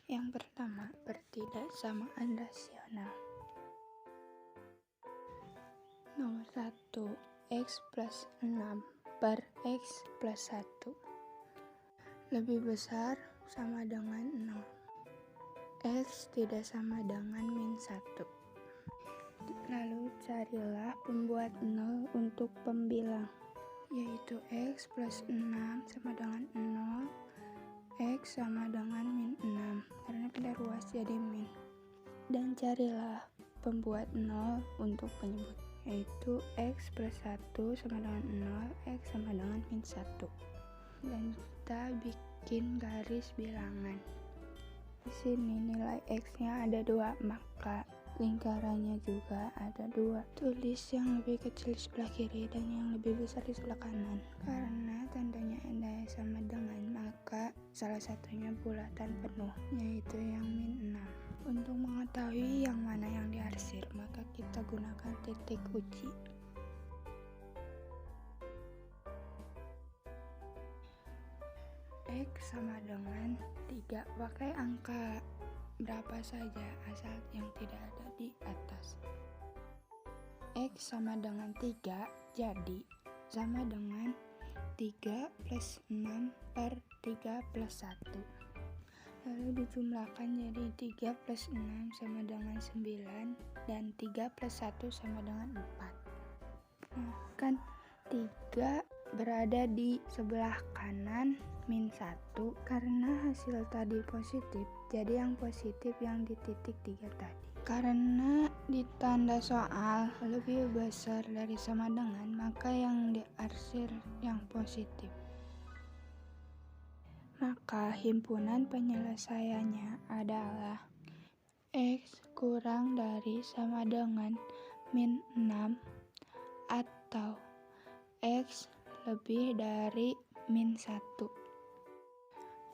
Yang pertama, pertidaksamaan rasional. Nomor 1, X plus 6 per X plus 1 lebih besar sama dengan 0. X tidak sama dengan min 1. Lalu carilah pembuat 0 untuk pembilang, yaitu X plus 6 sama dengan 0, X sama dengan min 6, karena pindah ruas jadi min. Dan carilah pembuat 0 untuk penyebut, yaitu X plus 1 sama dengan 0, X sama dengan min 1. Dan kita bikin garis bilangan. Di sini nilai X-nya ada 2, maka lingkarannya juga ada 2. Tulis yang lebih kecil di sebelah kiri dan yang lebih besar di sebelah kanan. Karena tandanya ada sama dengan, maka salah satunya bulatan penuh, yaitu yang min 6. Untuk mengetahui yang mana yang diarsir, maka kita gunakan titik uji. X sama dengan 3, pakai angka berapa saja asal yang tidak ada di atas. X sama dengan 3, jadi sama dengan 3 plus 6 per 3 plus 1. Lalu dijumlahkan jadi 3 plus 6 sama dengan 9 dan 3 plus 1 sama dengan 4. Nah, kan 3 berada di sebelah kanan min 1 karena hasil tadi positif, jadi yang positif yang di titik 3 tadi. Karena di tanda soal lebih besar dari sama dengan, maka yang diarsir yang positif. Maka himpunan penyelesaiannya adalah X kurang dari sama dengan min 6 atau X lebih dari min 1.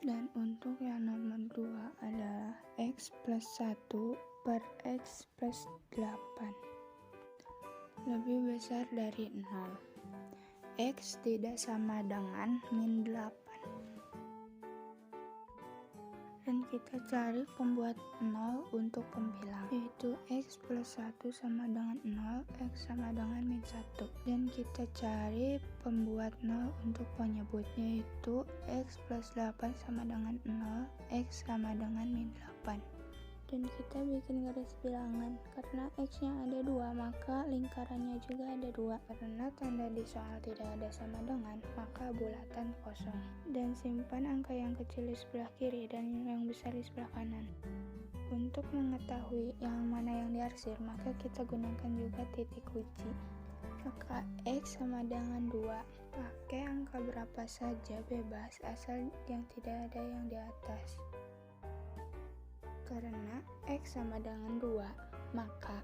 Dan untuk yang nomor 2 adalah X plus 1 per X plus 8 lebih besar dari 0. X tidak sama dengan min 8. Dan kita cari pembuat 0 untuk pembilang, yaitu X plus 1 sama dengan 0, X sama dengan min 1. Dan kita cari pembuat 0 untuk penyebut, yaitu X plus 8 sama dengan 0, X sama dengan min 8. Dan kita bikin garis bilangan, karena X-nya ada 2, maka lingkarannya juga ada 2. Karena tanda di soal tidak ada sama dengan, maka bulatan kosong. Dan simpan angka yang kecil di sebelah kiri dan yang besar di sebelah kanan. Untuk mengetahui yang mana yang diarsir, maka kita gunakan juga titik uji. Maka X sama dengan 2, pakai angka berapa saja bebas asal yang tidak ada yang di atas. Karena X sama dengan 2, maka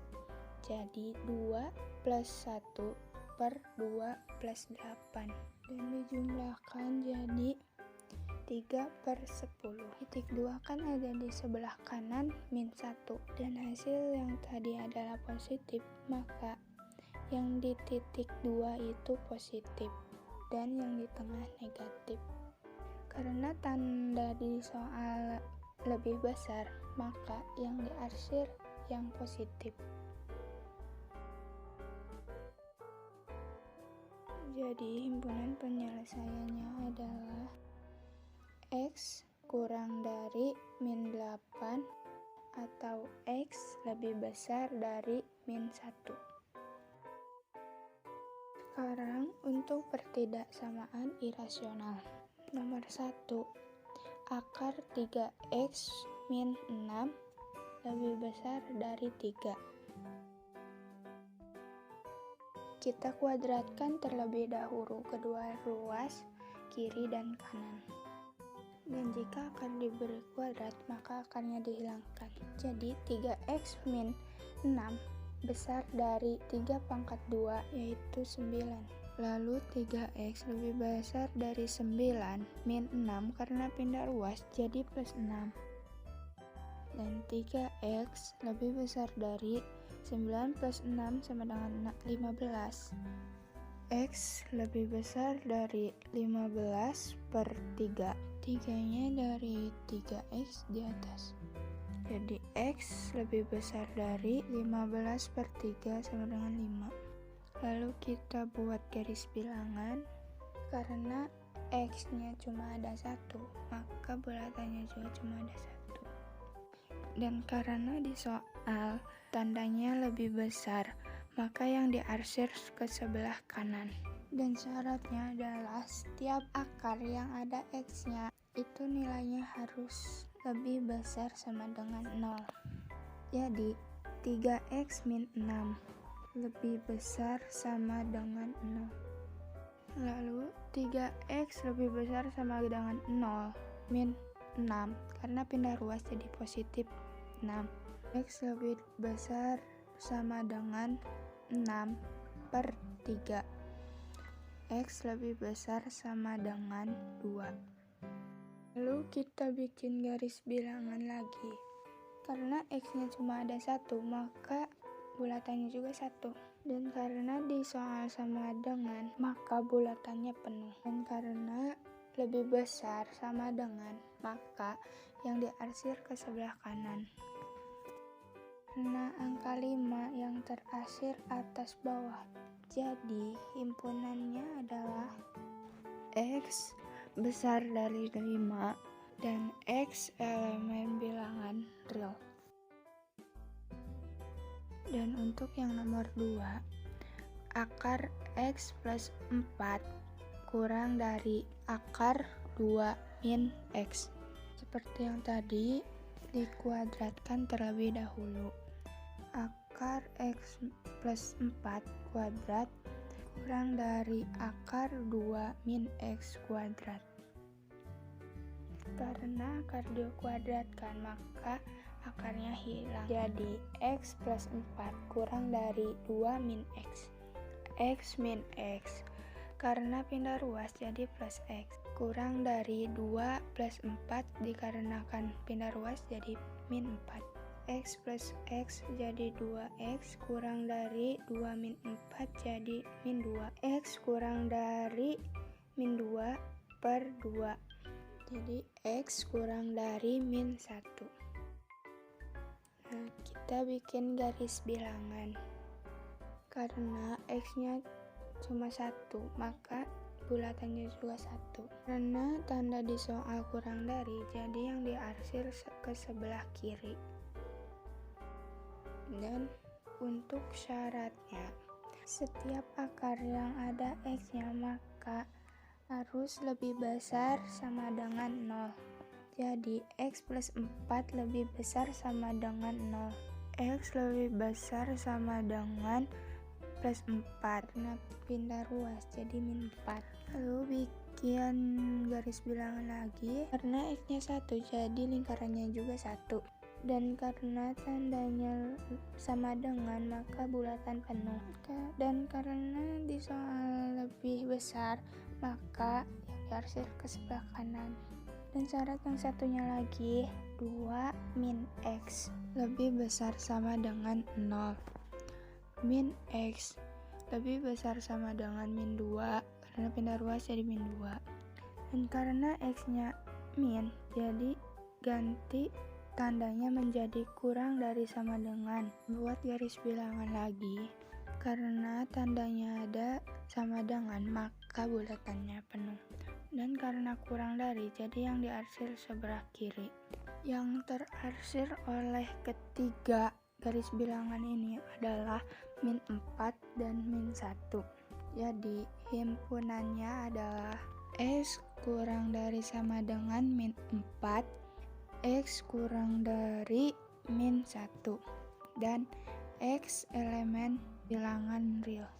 jadi 2 plus 1 per 2 plus 8. Dan dijumlahkan jadi 3 per 10. Titik 2 kan ada di sebelah kanan min 1. Dan hasil yang tadi adalah positif, maka yang di titik 2 itu positif dan yang di tengah negatif. Karena tanda di soal lebih besar, maka yang diarsir yang positif. Jadi himpunan penyelesaiannya adalah X kurang dari min 8 atau X lebih besar dari min 1. Sekarang untuk pertidaksamaan irasional. Nomor 1, akar 3X min 6 lebih besar dari 3. Kita kuadratkan terlebih dahulu kedua ruas kiri dan kanan. Dan jika akar diberi kuadrat, maka akarnya dihilangkan. Jadi 3X min 6 besar dari 3 pangkat 2, yaitu 9. Lalu 3X lebih besar dari 9 min 6 karena pindah ruas jadi plus 6. Dan 3X lebih besar dari 9 plus 6 sama dengan 15. X lebih besar dari 15 per 3. 3-nya dari 3X di atas. Jadi X lebih besar dari 15/3 sama dengan 5. Lalu kita buat garis bilangan. Karena X-nya cuma ada 1, maka bulatannya juga cuma ada 1. Dan karena di soal tandanya lebih besar, maka yang diarsir ke sebelah kanan. Dan syaratnya adalah setiap akar yang ada X-nya itu nilainya harus lebih besar sama dengan 0. Jadi 3X min 6 lebih besar sama dengan 0. Lalu 3X lebih besar sama dengan 0 min 6 karena pindah ruas jadi positif 6. X lebih besar sama dengan 6/3. X lebih besar sama dengan 2. Lalu kita bikin garis bilangan lagi. Karena X-nya cuma ada 1, maka bulatannya juga 1. Dan karena di soal sama dengan, maka bulatannya penuh. Dan karena lebih besar sama dengan, maka yang diarsir ke sebelah kanan. Karena angka 5 yang terarsir atas bawah, jadi himpunannya adalah X besar dari 5 dan X elemen bilangan real. Dan untuk yang nomor 2, akar X plus 4 kurang dari akar 2 min X. Seperti yang tadi, dikuadratkan terlebih dahulu. Akar X plus 4 kuadrat kurang dari akar 2 min X kuadrat. Karena akar dikuadratkan, maka akarnya hilang. Jadi X plus 4 kurang dari 2 min X. X min X. Karena pindah ruas jadi plus X. Kurang dari 2 plus 4 dikarenakan pindah ruas jadi min 4. X plus X jadi 2X kurang dari 2 min 4 jadi min 2. X kurang dari min 2/2. Jadi X kurang dari min 1. Nah, kita bikin garis bilangan. Karena X-nya cuma 1, maka bulatannya juga 1. Karena tanda di soal kurang dari, jadi yang diarsir ke sebelah kiri. Dan untuk syaratnya, setiap akar yang ada X-nya maka harus lebih besar sama dengan 0. Jadi X plus 4 lebih besar sama dengan 0. X lebih besar sama dengan plus 4 karena pindah ruas jadi min 4. Lalu bikin garis bilangan lagi. Karena X-nya 1 jadi lingkarannya juga 1. Dan karena tandanya sama dengan, maka bulatan penuh. Dan karena di soal lebih besar, maka yang diarsir ke sebelah kanan. Dan syarat yang satunya lagi, 2 min X lebih besar sama dengan 0. Min X lebih besar sama dengan min 2 karena pindah ruas jadi min 2. Dan karena X-nya min, jadi ganti tandanya menjadi kurang dari sama dengan. Buat garis bilangan lagi. Karena tandanya ada sama dengan, maka bulatannya penuh. Dan karena kurang dari, jadi yang diarsir sebelah kiri. Yang terarsir oleh ketiga garis bilangan ini adalah min 4 dan min 1. Jadi himpunannya adalah X kurang dari sama dengan min 4, X kurang dari min 1, dan X elemen bilangan real.